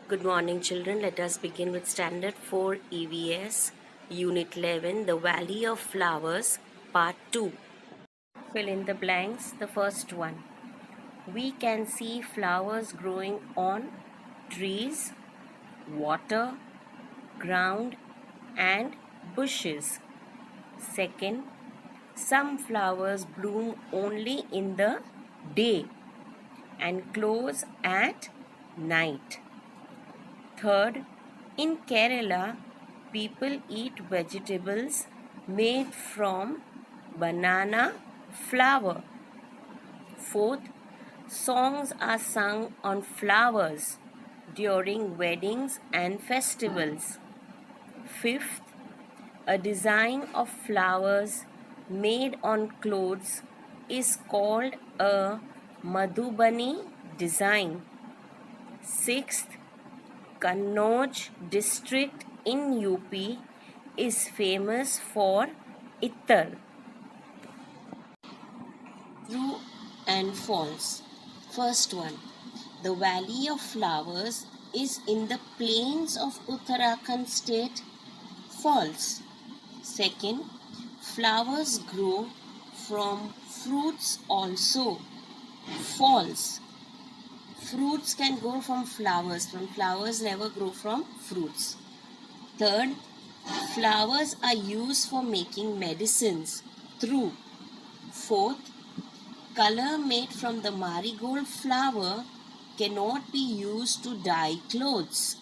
Good morning, children. Let us begin with Standard 4 EVS, Unit 11, The Valley of Flowers, Part 2. Fill in the blanks. The first one. We can see flowers growing on trees, water, ground, and bushes. Second, some flowers bloom only in the day and close at night. Third, in Kerala, people eat vegetables made from banana flour. Fourth, songs are sung on flowers during weddings and festivals. Fifth, a design of flowers made on clothes is called a Madhubani design. Sixth, Kannauj district in UP is famous for Ittar. True and false. First one. The Valley of Flowers is in the plains of Uttarakhand state. False. Second. Flowers grow from fruits also. False. Fruits can grow from flowers never grow from fruits. Third, flowers are used for making medicines. True. Fourth, color made from the marigold flower cannot be used to dye clothes.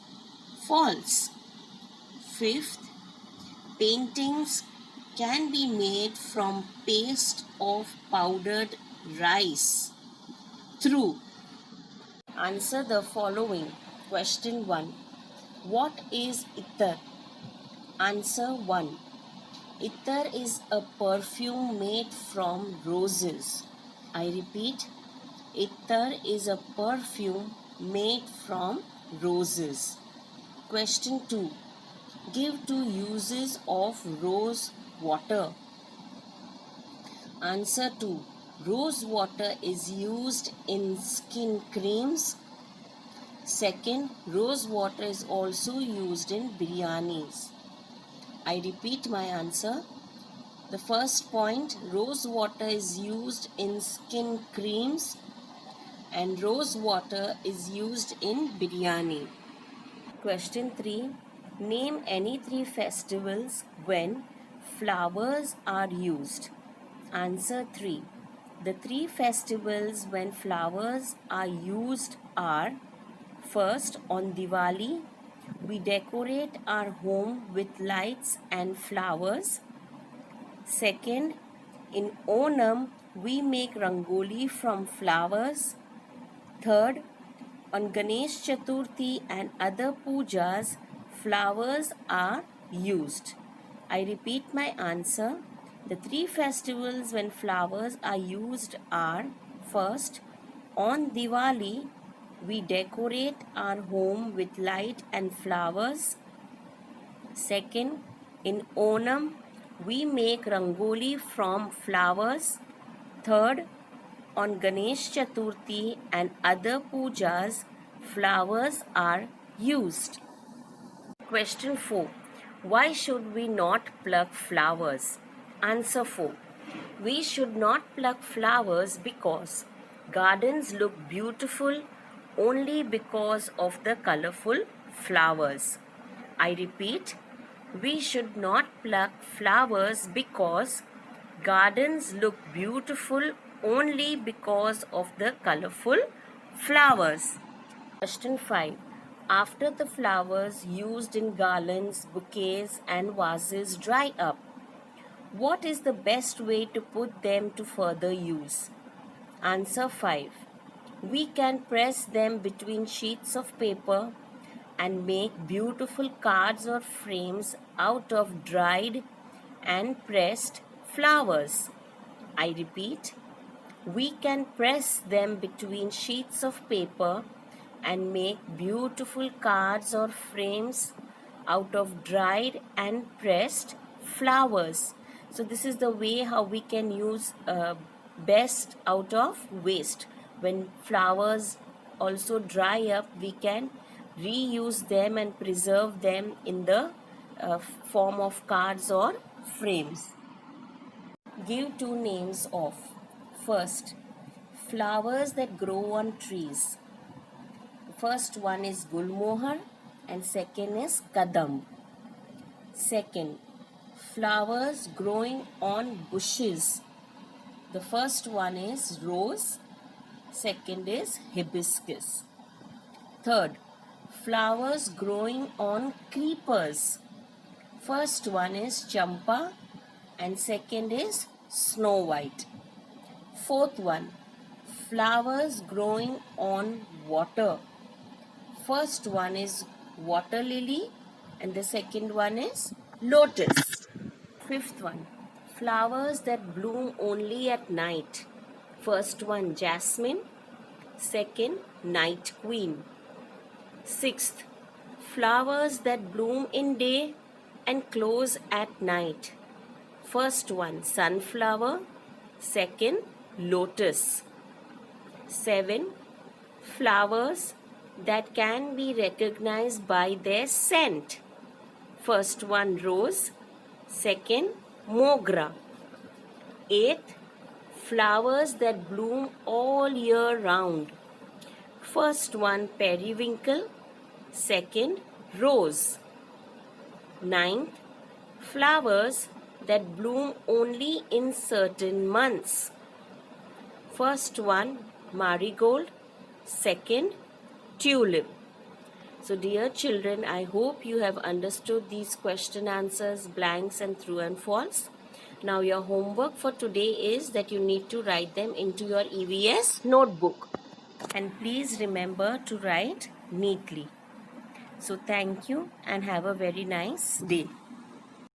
False. Fifth, paintings can be made from paste of powdered rice. True. Answer the following. Question 1. What is Ittar? Answer 1. Ittar is a perfume made from roses. I repeat, Ittar is a perfume made from roses. Question 2. Give 2 uses of rose water. Answer 2. Rose water is used in skin creams. Second, rose water is also used in biryanis. I repeat my answer. The first point, rose water is used in skin creams and rose water is used in biryani. Question 3. Name any 3 festivals when flowers are used. Answer 3. The 3 festivals when flowers are used are: first, on Diwali, we decorate our home with lights and flowers. Second, in Onam, we make rangoli from flowers. Third, on Ganesh Chaturthi and other pujas, flowers are used. I repeat my answer. The 3 festivals when flowers are used are: first, on Diwali, we decorate our home with light and flowers. Second, in Onam, we make rangoli from flowers. Third, on Ganesh Chaturthi and other pujas, flowers are used. Question 4. Why should we not pluck flowers? Answer 4. We should not pluck flowers because gardens look beautiful only because of the colorful flowers. I repeat, we should not pluck flowers because gardens look beautiful only because of the colorful flowers. Question 5. After the flowers used in garlands, bouquets, and vases dry up, what is the best way to put them to further use? Answer 5. We can press them between sheets of paper and make beautiful cards or frames out of dried and pressed flowers. I repeat, we can press them between sheets of paper and make beautiful cards or frames out of dried and pressed flowers. So this is the way how we can use best out of waste. When flowers also dry up, we can reuse them and preserve them in the form of cards or frames. Give two names of: first, flowers that grow on trees. First one is gulmohar and second is kadam. Second, flowers growing on bushes. The first one is rose, second is hibiscus. Third, flowers growing on creepers. First one is champa and second is snow white. Fourth one, flowers growing on water. First one is water lily and the second one is lotus. Fifth one, flowers that bloom only at night. First one jasmine, second night queen. Sixth, flowers that bloom in day and close at night. First one sunflower, second lotus. 7, flowers that can be recognized by their scent. First one rose, second mogra. 8, flowers that bloom all year round. First one periwinkle, second rose. 9th, flowers that bloom only in certain months. First one marigold, second tulip. So dear children, I hope you have understood these question answers, blanks and true and false. Now your homework for today is that you need to write them into your EVS notebook. And please remember to write neatly. So thank you and have a very nice day.